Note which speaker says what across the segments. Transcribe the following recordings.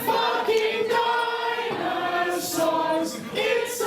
Speaker 1: Fucking dinosaurs. It's a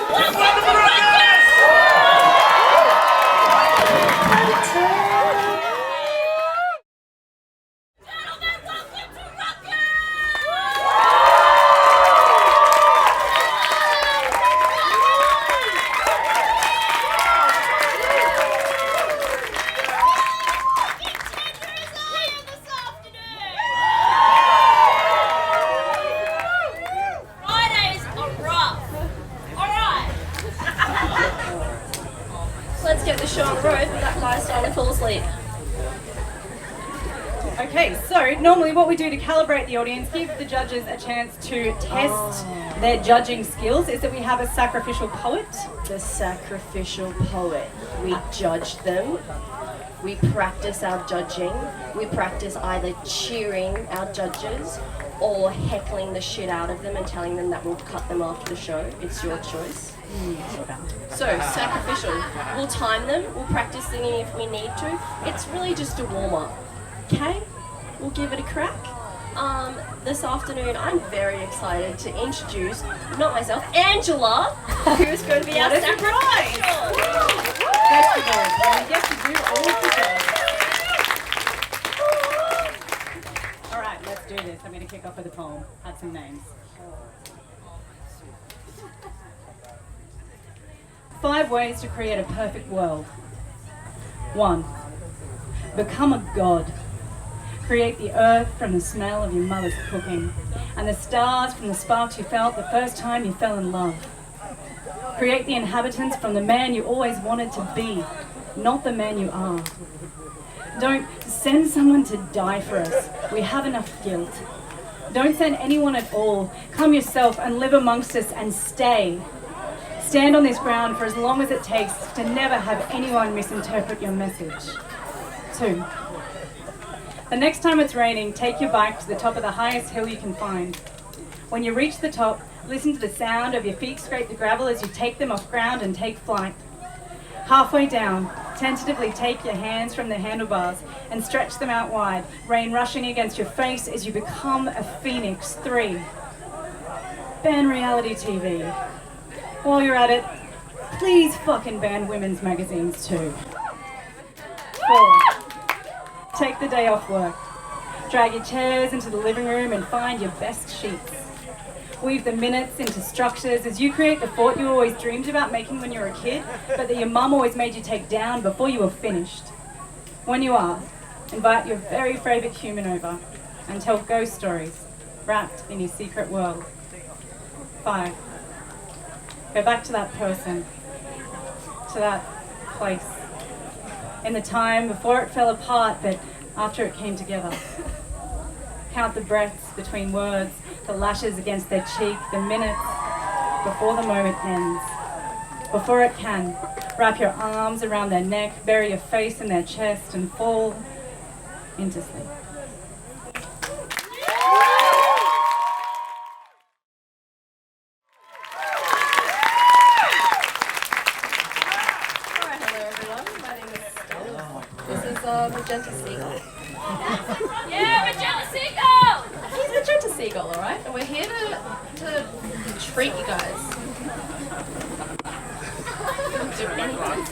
Speaker 2: Let's get the show on the road, but that guy's starting to fall asleep.
Speaker 3: Okay, so normally what we do to calibrate the audience, give the judges a chance to test their judging skills, is that we have a sacrificial poet.
Speaker 2: The sacrificial poet. We judge them. We practice our judging. We practice either cheering our judges or heckling the shit out of them and telling them that we'll cut them after the show. It's your choice. So, sacrificial. We'll time them. We'll practice singing if we need to. It's really just a warm-up. Okay? We'll give it a crack. This afternoon, I'm very excited to introduce, not myself, Angela, who's going to be our sacrificial.
Speaker 3: Festival, and we get to do all of the jobs. All right, let's do this. I'm going to kick off with a poem. Add some names. 5 ways to create a perfect world. 1. Become a god. Create the earth from the smell of your mother's cooking, and the stars from the sparks you felt the first time you fell in love. Create the inhabitants from the man you always wanted to be, not the man you are. Don't send someone to die for us. We have enough guilt. Don't send anyone at all. Come yourself and live amongst us and stay. Stand on this ground for as long as it takes to never have anyone misinterpret your message. 2. The next time it's raining, take your bike to the top of the highest hill you can find. When you reach the top, listen to the sound of your feet scrape the gravel as you take them off ground and take flight. Halfway down, tentatively take your hands from the handlebars and stretch them out wide, rain rushing against your face as you become a phoenix. 3. Ban reality TV. While you're at it, please fucking ban women's magazines too. 4. Take the day off work. Drag your chairs into the living room and find your best sheets. Weave the minutes into structures as you create the fort you always dreamed about making when you were a kid, but that your mum always made you take down before you were finished. When you are, invite your very favourite human over and tell ghost stories wrapped in your secret world. 5. Go back to that person, to that place, in the time before it fell apart, but after it came together. Count the breaths between words, the lashes against their cheek, the minutes before the moment ends. Before it can, wrap your arms around their neck, bury your face in their chest, and fall into sleep.
Speaker 2: Magenta Seagull. Yeah, Magenta Seagull! He's Magenta Seagull, alright? And we're here to treat you guys. Do anything.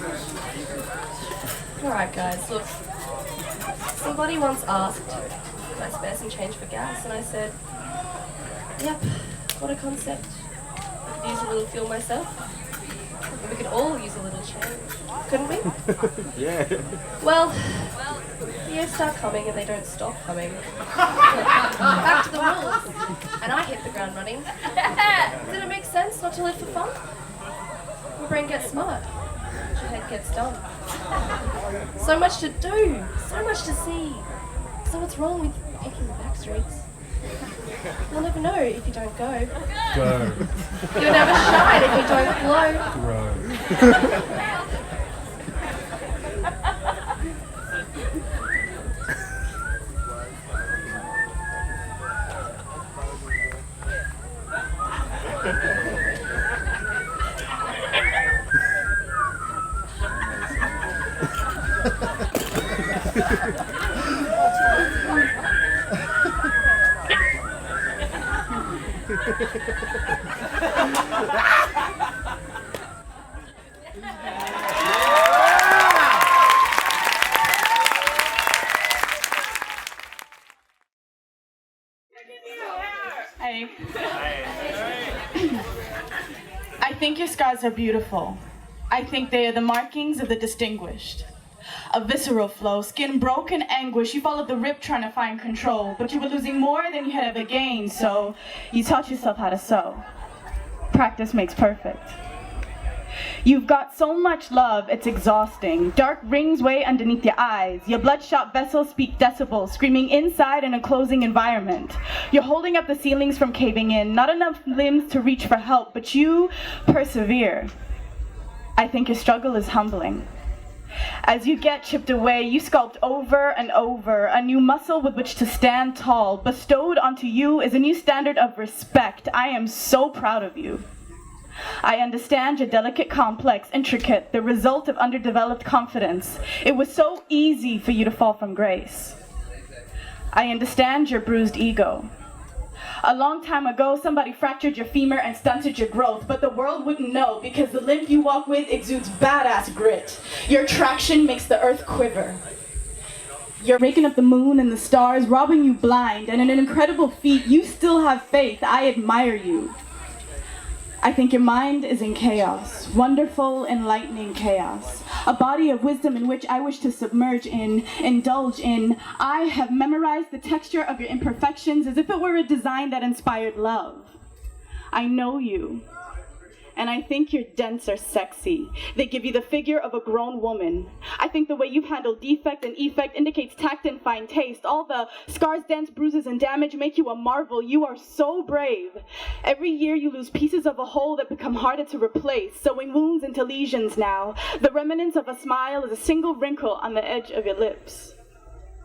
Speaker 2: Alright guys, look. Somebody once asked, can I spare some change for gas? And I said, yep, what a concept. I could use a little fuel myself. And we could all use a little change, couldn't we?
Speaker 4: Yeah.
Speaker 2: Well, the years start coming and they don't stop coming. Back to the rules. And I hit the ground running. Did it make sense not to live for fun? Your brain gets smart. Your head gets dumb. So much to do. So much to see. So what's wrong with picking the back streets? You'll never know if you don't go.
Speaker 4: Go.
Speaker 2: You'll never shine if you don't glow.
Speaker 4: Grow. scars are beautiful. I think they are the markings of the distinguished. A visceral flow, skin broken anguish. You followed the rip trying to find control, but you were losing more than you had ever gained, so you taught yourself how to sew. Practice makes perfect. You've got so much love, it's exhausting. Dark rings way underneath your eyes. Your bloodshot vessels speak decibels, screaming inside in a closing environment. You're holding up the ceilings from caving in, not enough limbs to reach for help, but you persevere. I think your struggle is humbling. As you get chipped away, you sculpt over and over, a new muscle with which to stand tall. Bestowed onto you is a new standard of respect. I am so proud of you. I understand your delicate, complex, intricate, the result of underdeveloped confidence. It was so easy for you to fall from grace. I understand your bruised ego. A long time ago, somebody fractured your femur and stunted your growth, but the world wouldn't know because the limp you walk with exudes badass grit. Your traction makes the earth quiver. You're raking up the moon and the stars, robbing you blind, and in an incredible feat, you still have faith. I admire you. I think your mind is in chaos, wonderful, enlightening chaos. A body of wisdom in which I wish to submerge in, indulge in. I have memorized the texture of your imperfections as if it were a design that inspired love. I know you, and I think your dents are sexy. They give you the figure of a grown woman. I think the way you've handled defect and effect indicates tact and fine taste. All the scars, dents, bruises, and damage make you a marvel. You are so brave. Every year you lose pieces of a whole that become harder to replace, sewing wounds into lesions now. The remnants of a smile is a single wrinkle on the edge of your lips.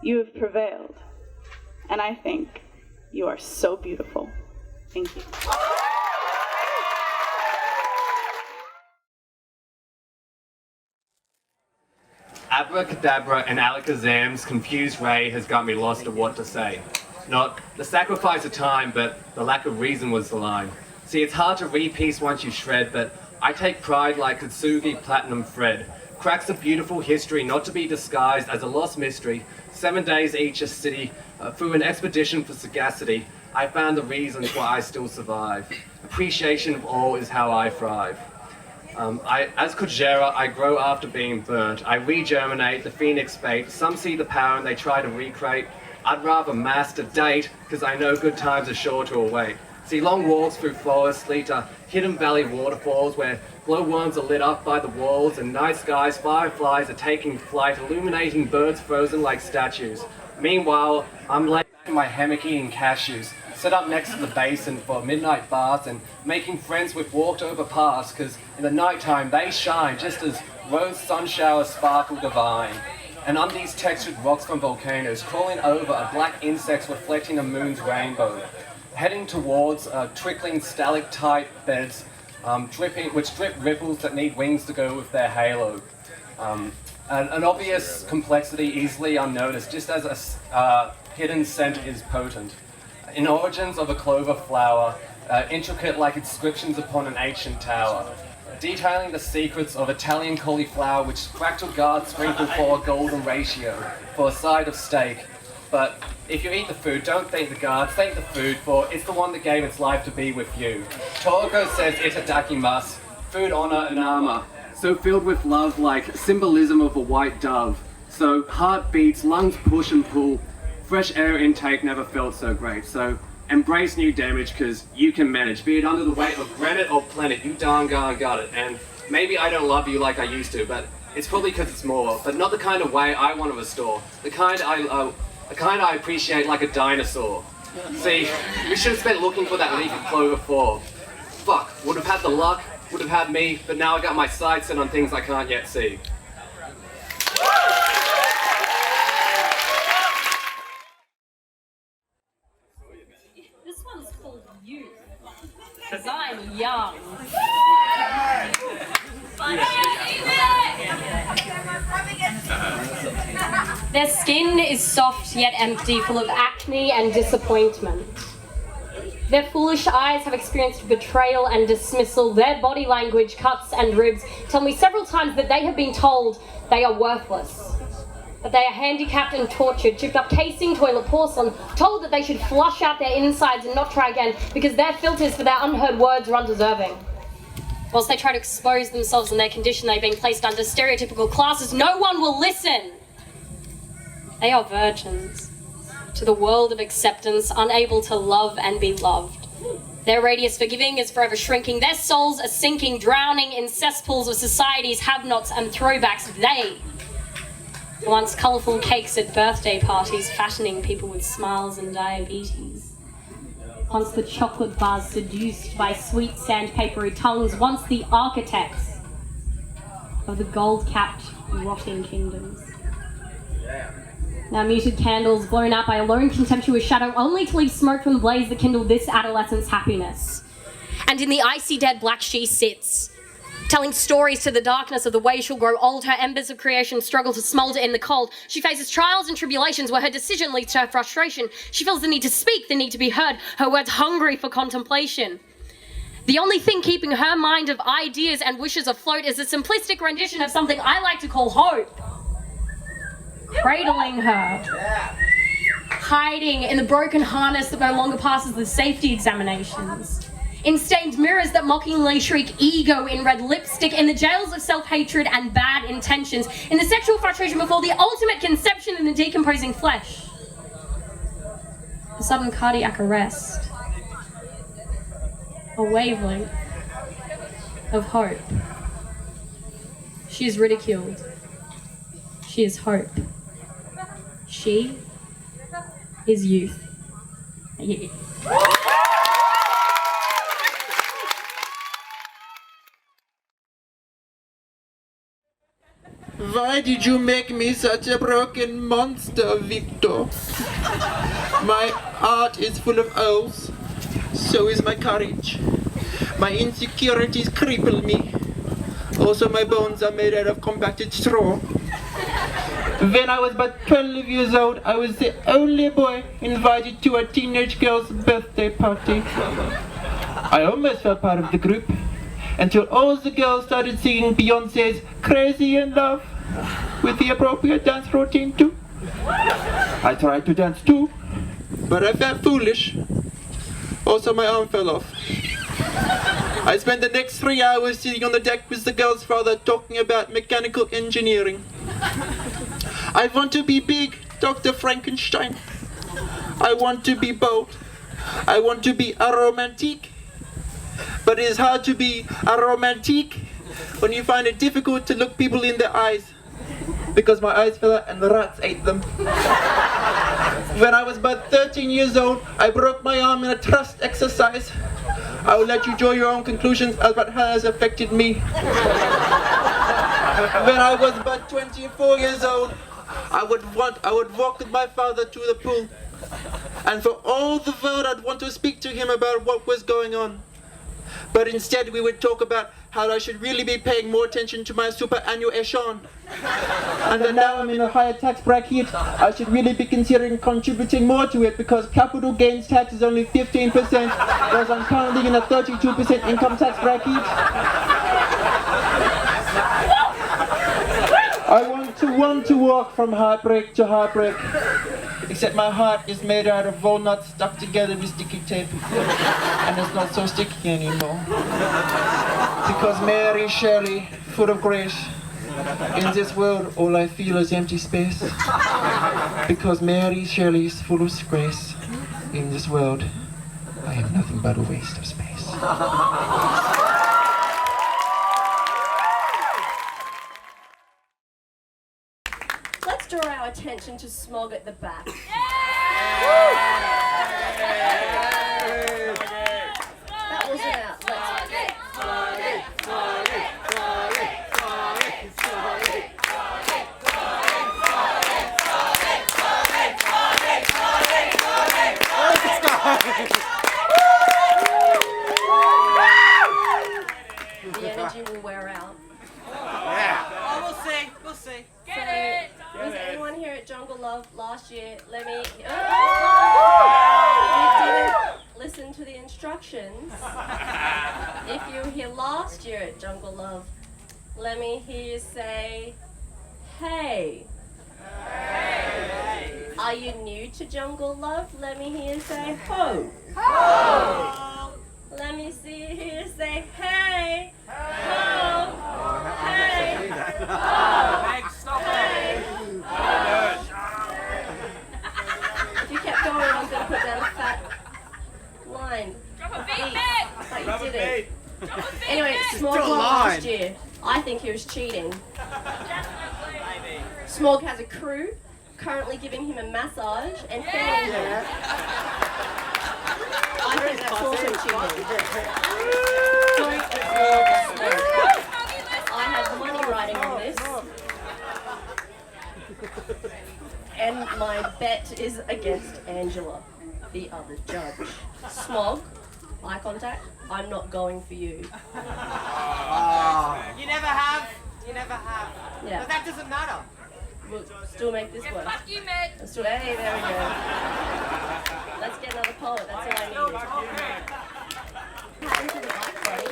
Speaker 4: You have prevailed, and I think you are so beautiful. Thank you.
Speaker 5: Abracadabra and Alakazam's confused ray has got me lost of what to say. Not the sacrifice of time, but the lack of reason was the line. See, it's hard to repiece once you shred, but I take pride like Katsugi platinum thread. Cracks of beautiful history, not to be disguised as a lost mystery. 7 days each a city, through an expedition for sagacity, I found the reasons why I still survive. Appreciation of all is how I thrive. As Kujera, I grow after being burnt. I regerminate, the phoenix fate. Some see the power and they try to recreate. I'd rather master date, because I know good times are sure to await. See long walks through forests lead to hidden valley waterfalls where glowworms are lit up by the walls and night skies, fireflies are taking flight, illuminating birds frozen like statues. Meanwhile, I'm laying in my hammock eating cashews, set up next to the basin for midnight baths and making friends with walked over paths, because in the nighttime they shine just as rose sun showers sparkle divine. And on these textured rocks from volcanoes, crawling over are black insects reflecting the moon's rainbow, heading towards trickling stalactite beds, which drip ripples that need wings to go with their halo. An obvious complexity easily unnoticed, just as a hidden scent is potent. In origins of a clover flower, intricate like inscriptions upon an ancient tower, detailing the secrets of Italian cauliflower which fractal guards sprinkle for a golden ratio, for a side of steak. But if you eat the food, don't thank the guards, thank the food, for it's the one that gave its life to be with you. Toriko says itadakimasu, food, honor, and armor, so filled with love like symbolism of a white dove. So heart beats, lungs push and pull, fresh air intake never felt so great. So embrace new damage, because you can manage, be it under the weight of granite or planet, you darn got it. And maybe I don't love you like I used to, but it's probably because it's more, but not the kind of way I want to restore, the kind I appreciate like a dinosaur. See, we should have spent looking for that leaf of clover 4. Fuck, would have had the luck, would have had me, but now I got my sights set on things I can't yet see.
Speaker 6: This one's called Youth, because I'm young. Their skin is soft yet empty, full of acne and disappointment. Their foolish eyes have experienced betrayal and dismissal. Their body language, cuts and ribs tell me several times that they have been told they are worthless, that they are handicapped and tortured, chipped up casing, toilet porcelain, told that they should flush out their insides and not try again because their filters for their unheard words are undeserving. Whilst they try to expose themselves and their condition, they're being placed under stereotypical classes. No one will listen. They are virgins to the world of acceptance, unable to love and be loved. Their radius for giving is forever shrinking. Their souls are sinking, drowning in cesspools of society's have-nots and throwbacks. They once colourful cakes at birthday parties, fattening people with smiles and diabetes. Once the chocolate bars seduced by sweet sandpapery tongues. Once the architects of the gold-capped rotting kingdoms. Now muted candles blown out by a lone contemptuous shadow, only to leave smoke from the blaze that kindled this adolescent's happiness. And in the icy dead black she sits, telling stories to the darkness of the way she'll grow old. Her embers of creation struggle to smoulder in the cold. She faces trials and tribulations where her decision leads to her frustration. She feels the need to speak, the need to be heard, her words hungry for contemplation. The only thing keeping her mind of ideas and wishes afloat is a simplistic rendition of something I like to call hope. Cradling her, hiding in the broken harness that no longer passes the safety examinations, in stained mirrors that mockingly shriek ego in red lipstick, in the jails of self-hatred and bad intentions, in the sexual frustration before the ultimate conception in the decomposing flesh. A sudden cardiac arrest, a wavelength of hope. She is ridiculed. She is hope. She is youth. Yeah.
Speaker 7: Why did you make me such a broken monster, Victor? My heart is full of holes, so is my courage. My insecurities cripple me. Also, my bones are made out of compacted straw. When I was but 12 years old, I was the only boy invited to a teenage girl's birthday party. I almost felt part of the group, until all the girls started singing Beyonce's Crazy in Love with the appropriate dance routine too. I tried to dance too, but I felt foolish. Also, my arm fell off. I spent the next 3 hours sitting on the deck with the girl's father talking about mechanical engineering. I want to be big, Dr. Frankenstein. I want to be bold. I want to be a romantic. But it is hard to be a romantic when you find it difficult to look people in the eyes, because my eyes fell out and the rats ate them. When I was about 13 years old, I broke my arm in a thrust exercise. I will let you draw your own conclusions about how it has affected me. When I was about 24 years old, I would walk with my father to the pool, and for all the world I'd want to speak to him about what was going on. But instead we would talk about how I should really be paying more attention to my superannuation. And that now I'm in a higher tax bracket, I should really be considering contributing more to it, because capital gains tax is only 15%, whereas I'm currently in a 32% income tax bracket. I want to walk from heartbreak to heartbreak, except my heart is made out of walnuts stuck together with sticky tape, and it's not so sticky anymore. Because Mary Shelley, full of grace, in this world all I feel is empty space. Because Mary Shelley is full of grace, in this world I am nothing but a waste of space.
Speaker 2: Let's draw our attention to Smog at the back. That wasn't out. The energy will wear out.
Speaker 1: We'll see.
Speaker 2: Was anyone here at Jungle Love last year? Let me. You didn't listen to the instructions. If you were here last year at Jungle Love, let me hear you say, hey. Are you new to Jungle Love? Let me hear you say, ho. Let me hear you say, hey. If you kept going, I was going to put down a fat line.
Speaker 1: Drop a
Speaker 2: beat,
Speaker 1: beat, Meg!
Speaker 2: but you didn't. Anyway, Smog won last year. I think he was cheating. Smog has a crew currently giving him a massage and feeding him. I think that's also cheating. Don't applaud Smog. I have money riding on this. And my bet is against Angela, the other judge. Smog, eye contact, I'm not going for you.
Speaker 8: You never have. You never have.
Speaker 2: Yeah.
Speaker 8: But that doesn't matter.
Speaker 2: We'll still make this work.
Speaker 1: Fuck you, Meg!
Speaker 2: Let's do it. Hey, there we go. Let's get another poet. That's all I need. What happened to the bike, buddy?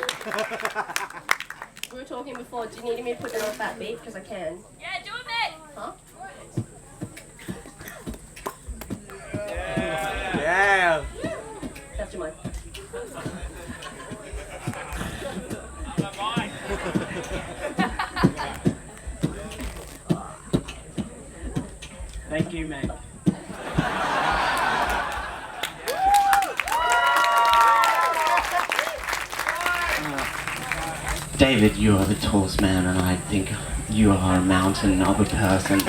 Speaker 2: We were talking before. Do you need me to put down a fat beat? Because I can.
Speaker 1: Yeah, do it, Meg!
Speaker 2: Huh?
Speaker 8: Yeah.
Speaker 2: That's your mind.
Speaker 9: Thank you, Meg. David, you are the tallest man, and I think you are a mountain of a person.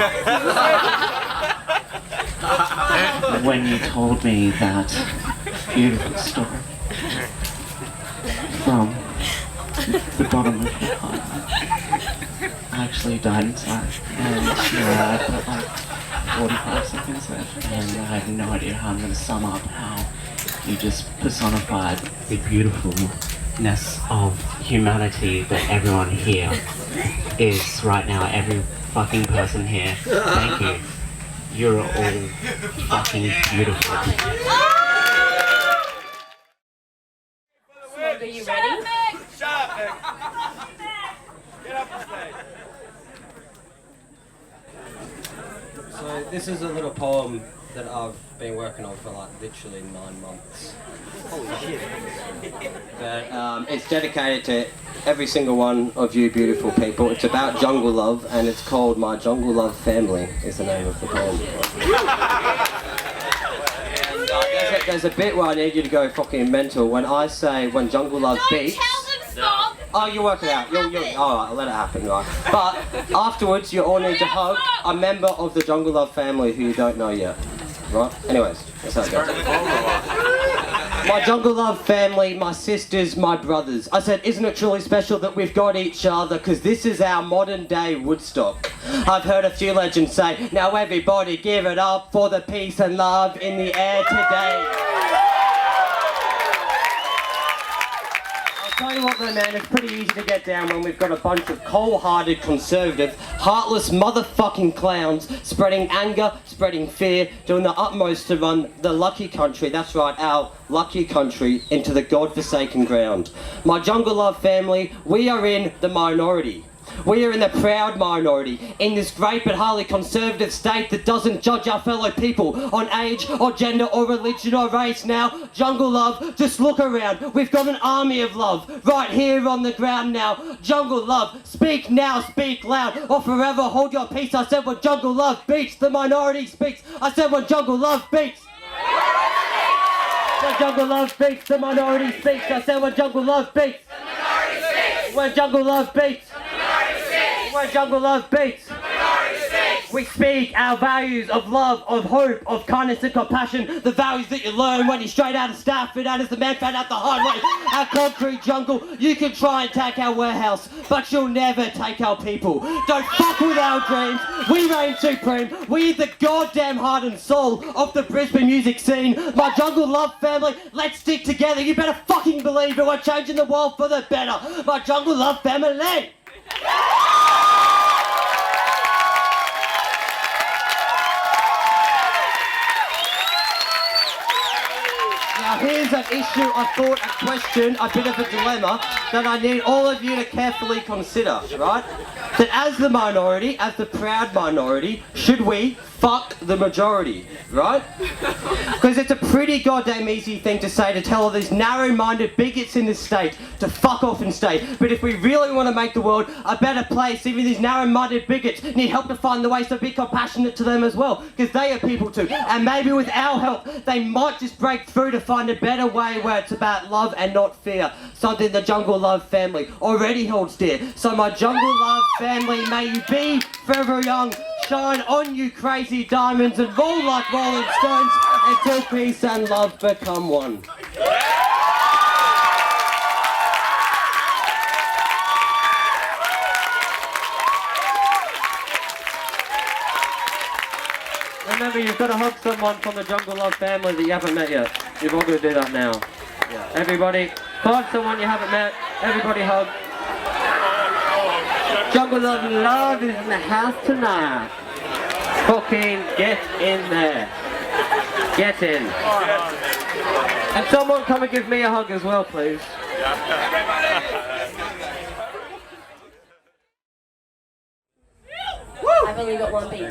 Speaker 9: When you told me that beautiful story from the bottom of your heart, I actually died inside, and I put like 45 seconds left, and I have no idea how I'm going to sum up how you just personified the beautifulness of humanity that everyone here is right now, every fucking person here. Thank you. You're all fucking beautiful.
Speaker 2: Smog, are you ready?
Speaker 8: Shut up, Meg. Get up the stage.
Speaker 10: So this is a little poem that I've been working on for like literally 9 months. Holy shit. But it's dedicated to every single one of you beautiful people. It's about jungle love, and it's called My Jungle Love Family is the name of the poem. And there's a bit where I need you to go fucking mental when I say when jungle love beats.
Speaker 1: Tell them stop!
Speaker 10: Oh, you work it out. You'll alright, I'll let it happen, right. But afterwards, you all need to hug a member of the Jungle Love family who you don't know yet. Right? Anyways, that's how it goes. My Jungle Love family, my sisters, my brothers. I said, isn't it truly special that we've got each other? Because this is our modern day Woodstock. I've heard a few legends say, now everybody give it up for the peace and love in the air today. Tell you what though, man, it's pretty easy to get down when we've got a bunch of cold-hearted, conservative, heartless motherfucking clowns spreading anger, spreading fear, doing the utmost to run the lucky country, that's right, our lucky country, into the godforsaken ground. My Jungle Love family, we are in the minority. We are in the proud minority, in this great but highly conservative state that doesn't judge our fellow people on age or gender or religion or race. Now, Jungle Love, just look around. We've got an army of love right here on the ground now. Jungle Love, speak now, speak loud, or forever hold your peace. I said when Jungle Love beats, the minority speaks. I said when Jungle Love beats. When Jungle Love speaks, the minority speaks. I said when Jungle Love beats. When Jungle Love beats. When Jungle Love beats, we speak our values of love, of hope, of kindness and compassion, the values that you learn when you're straight out of Stafford, out as the man found out the hard way. Our concrete jungle, you can try and take our warehouse, but you'll never take our people. Don't fuck with our dreams, we reign supreme, we are the goddamn heart and soul of the Brisbane music scene. My Jungle Love family, let's stick together, you better fucking believe it, we're changing the world for the better. My Jungle Love family! Now here's an issue, a thought, a question, a bit of a dilemma that I need all of you to carefully consider, right? that as the minority, as the proud minority, should we fuck the majority, right? Because it's a pretty goddamn easy thing to say, to tell all these narrow-minded bigots in this state to fuck off and stay. But if we really want to make the world a better place, even these narrow-minded bigots need help to find the ways to be compassionate to them as well, because they are people too. And maybe with our help, they might just break through to find a better way where it's about love and not fear. Something the Jungle Love family already holds dear. So my Jungle Love family, may you be forever young, shine on you crazy diamonds, and roll like rolling stones until peace and love become one. Remember, you've got to hug someone from the Jungle Love family that you haven't met yet. You've all got to do that now. Yeah. Everybody, find someone you haven't met. Everybody hug. Jungle Love is in the house tonight. Fucking get in there. Get in. And someone come and give me a hug as well, please.
Speaker 2: I've only got one beat.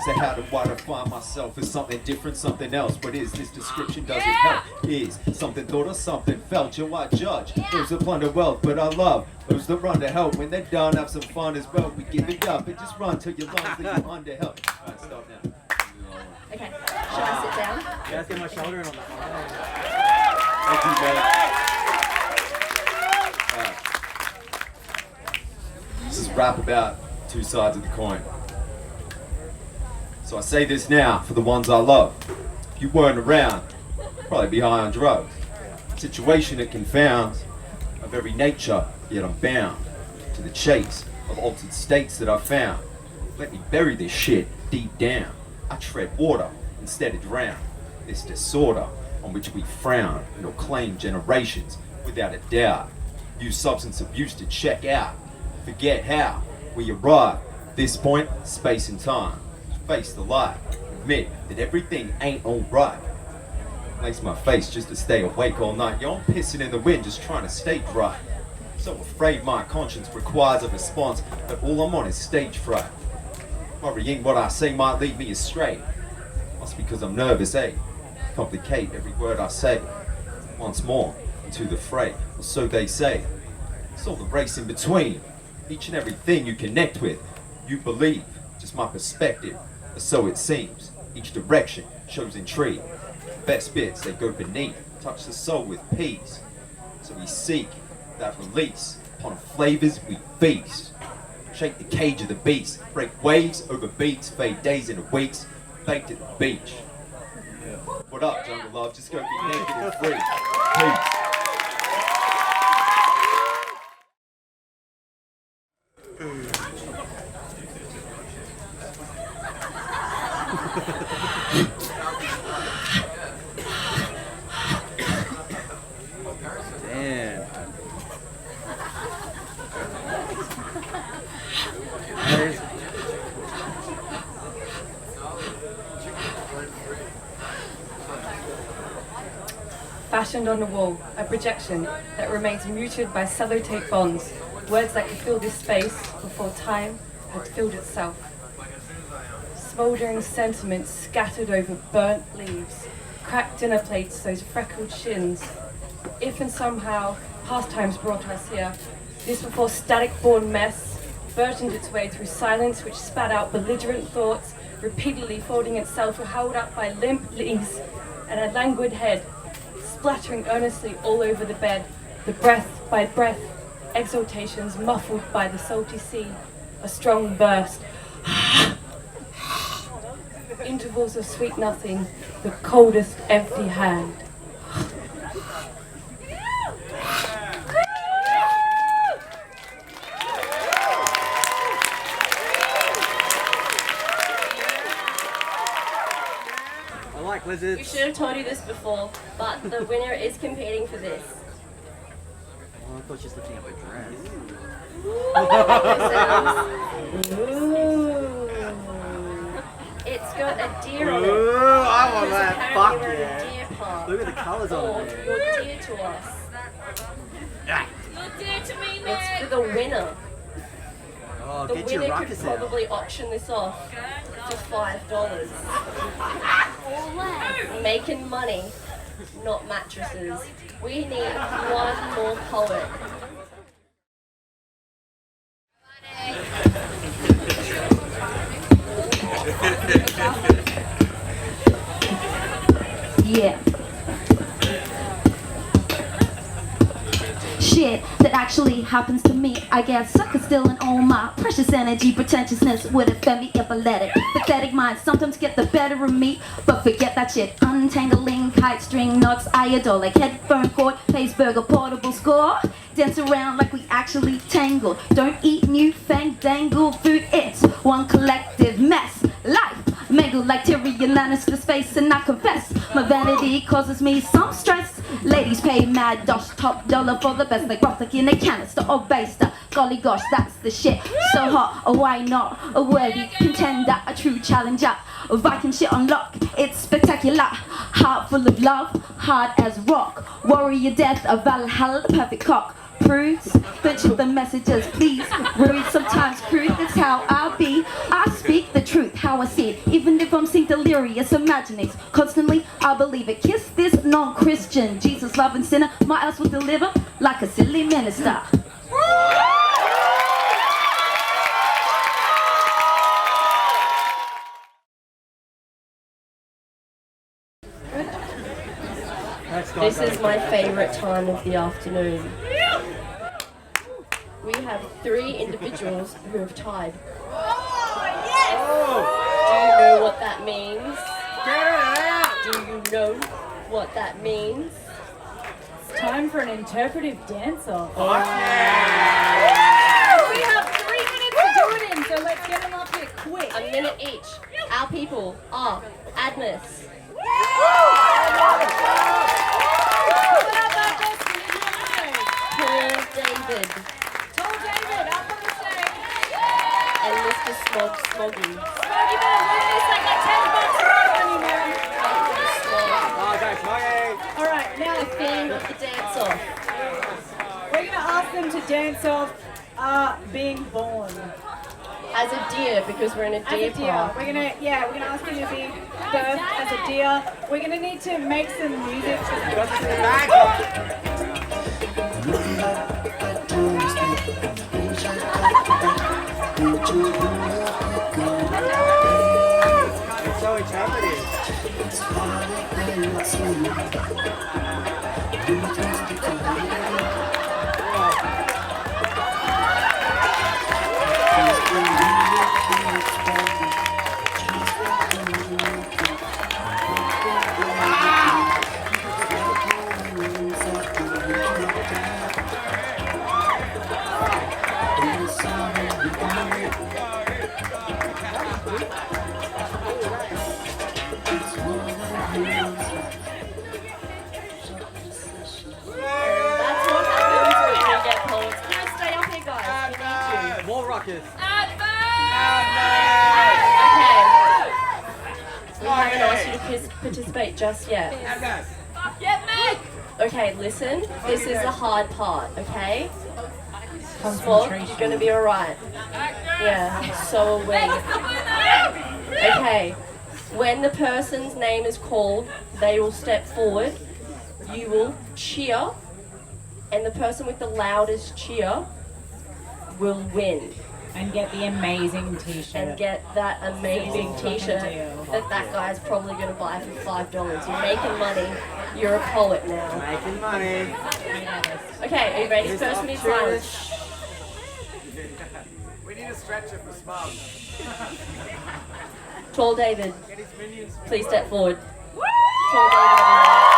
Speaker 11: So how do I define myself as something different, something else? What is this description? Does it help? Is something thought or something felt? Yo, I judge those that plunder wealth, but I love those that run to help. When they're done, have some fun as well. We give it up and just run till your lungs that you're under help. Alright, stop now.
Speaker 2: Okay, shall I sit down?
Speaker 12: Yeah, let's get my shoulder in on that.
Speaker 11: Thank you, man. This is rap about two sides of the coin. So I say this now for the ones I love. If you weren't around, you'd probably be high on drugs. Situation that confounds my very nature, yet I'm bound to the chase of altered states that I found. Let me bury this shit deep down. I tread water instead of drown. This disorder on which we frown and will claim generations without a doubt. Use substance abuse to check out. Forget how we arrive. This point, space and time. Face the light, admit that everything ain't alright. Lace my face just to stay awake all night. Yo, I'm pissing in the wind just trying to stay dry. So afraid my conscience requires a response, but all I'm on is stage fright. Worrying what I say might lead me astray. That's because I'm nervous, eh? Complicate every word I say. Once more, into the fray, or so they say. It's all the race in between. Each and everything you connect with, you believe. Just my perspective. Or so it seems. Each direction shows intrigue. Best bits they go beneath, touch the soul with peace. So we seek that release. Upon flavors we feast. Shake the cage of the beast. Break waves over beats. Fade days into weeks. Baked at the beach. What up, Jungle Love? Just go be naked and free. Peace.
Speaker 12: Damn.
Speaker 3: Fashioned on the wall, a projection that remains muted by sellotape bonds, words that could fill this space before time had filled itself. Smouldering sentiments scattered over burnt leaves, cracked dinner plates, those freckled shins. If and somehow pastimes brought us here, this before static-born mess burgeoned its way through silence which spat out belligerent thoughts, repeatedly folding itself held up by limp leaves and a languid head, splattering earnestly all over the bed, the breath by breath, exhortations muffled by the salty sea, a strong burst. Intervals of sweet nothing, the coldest empty hand.
Speaker 12: I like lizards.
Speaker 2: We should have told you this before, but the winner is competing for this.
Speaker 12: Oh, I thought she was lifting up her dress.
Speaker 2: Ooh. It's got a deer on it.
Speaker 12: Ooh, I want
Speaker 2: Because
Speaker 12: that.
Speaker 2: apparently
Speaker 12: Fuck
Speaker 2: we're
Speaker 12: yeah.
Speaker 2: a deer park.
Speaker 12: Look at the colours on
Speaker 2: Or
Speaker 12: it.
Speaker 2: you're dear to us.
Speaker 12: Oh,
Speaker 2: The
Speaker 12: get your
Speaker 2: winner
Speaker 12: ruckus
Speaker 2: could
Speaker 12: out.
Speaker 2: probably auction this off for $5. Making money, not mattresses. We need one more poet.
Speaker 13: Yeah. Shit that actually happens to me. I get sucker still in all my precious energy. Pretentiousness would offend me if I let it. Pathetic minds sometimes get the better of me, but forget that shit. Untangling kite string knots, I adore like headphone cord, pace burger, portable score. Dance around like we actually tangle. Don't eat new fandangled food. It's one collective mess. Life mangled like Tyrion Lannister's face, and I confess my vanity causes me some stress. Ladies pay mad dosh, top dollar for the best, like Rothwick in a canister or baster. Golly gosh, that's the shit. So hot, oh why not? A worthy contender, a true challenger. A Viking shit on lock, it's spectacular. Heart full of love, hard as rock. Warrior death, a Valhalla, perfect cock. Prudes, butcher the messages, please. Rude, sometimes crude, that's how I'll be. I speak the truth, how I see it, even if I'm seeing delirious imaginings. Constantly, I believe it. Kiss this non-Christian, Jesus loving sinner. My ass will deliver like a silly minister.
Speaker 2: This is my favorite time of the afternoon. We have 3 individuals who have tied. Do you know what that means? Do you know what that means?
Speaker 3: It's time for an interpretive dance-off.
Speaker 2: We have 3 minutes to do it in, so let's get them up here quick. A minute each. Our people are Agnes, Paul David, and Mr. Smoggy.
Speaker 3: All right, now
Speaker 2: The theme of the dance-off.
Speaker 3: we're going to ask them to dance off being born.
Speaker 2: As a deer, because we're in a
Speaker 3: As
Speaker 2: deer
Speaker 3: a deer.
Speaker 2: park.
Speaker 3: We're gonna ask them to be birthed as a deer. We're gonna need to make some music.
Speaker 12: It's so interpretive. More ruckus.
Speaker 2: We haven't asked you to participate just yet. Okay, listen. This is the hard part, okay? Smog, you're gonna be alright. Yeah, so are we. Okay, when the person's name is called, they will step forward. You will cheer, and the person with the loudest cheer will win.
Speaker 3: And get the amazing t-shirt.
Speaker 2: And get that amazing t-shirt that guy's probably going to buy for $5. You're making money. You're a poet now.
Speaker 12: Making money.
Speaker 2: Okay, are you ready? First minute silence.
Speaker 8: We need a stretcher for Smug.
Speaker 2: Tall David, please step forward. Tall David, everyone.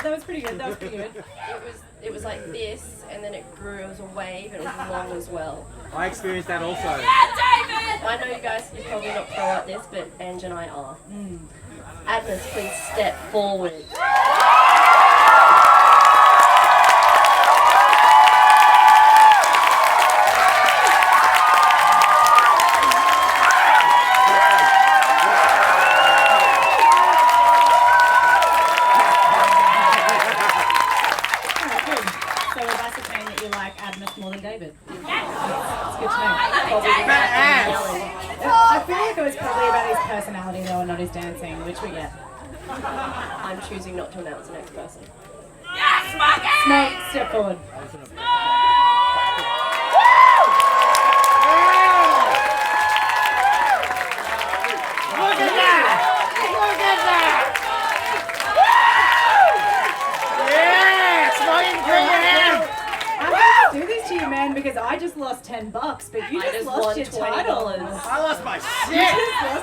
Speaker 3: That was pretty good.
Speaker 2: It was like this, and then it grew. It was a wave, and it was long as well.
Speaker 12: I experienced that also.
Speaker 2: I know you guys, you're probably not pro at this, but Ange and I are. Agnes, please step forward.
Speaker 3: like it was probably about his personality though and not his dancing, which we get.
Speaker 2: I'm choosing not to announce the next person.
Speaker 3: Smoke, step forward.
Speaker 8: Look at that! Look at that! Yeah! Smoking for your hand!
Speaker 3: I'm gonna do this to you, man, because I just lost $10, but you
Speaker 2: I
Speaker 3: just
Speaker 2: just
Speaker 3: lost
Speaker 2: won
Speaker 3: your
Speaker 2: $20.
Speaker 3: title.
Speaker 8: I lost my
Speaker 3: You
Speaker 8: shit!
Speaker 3: just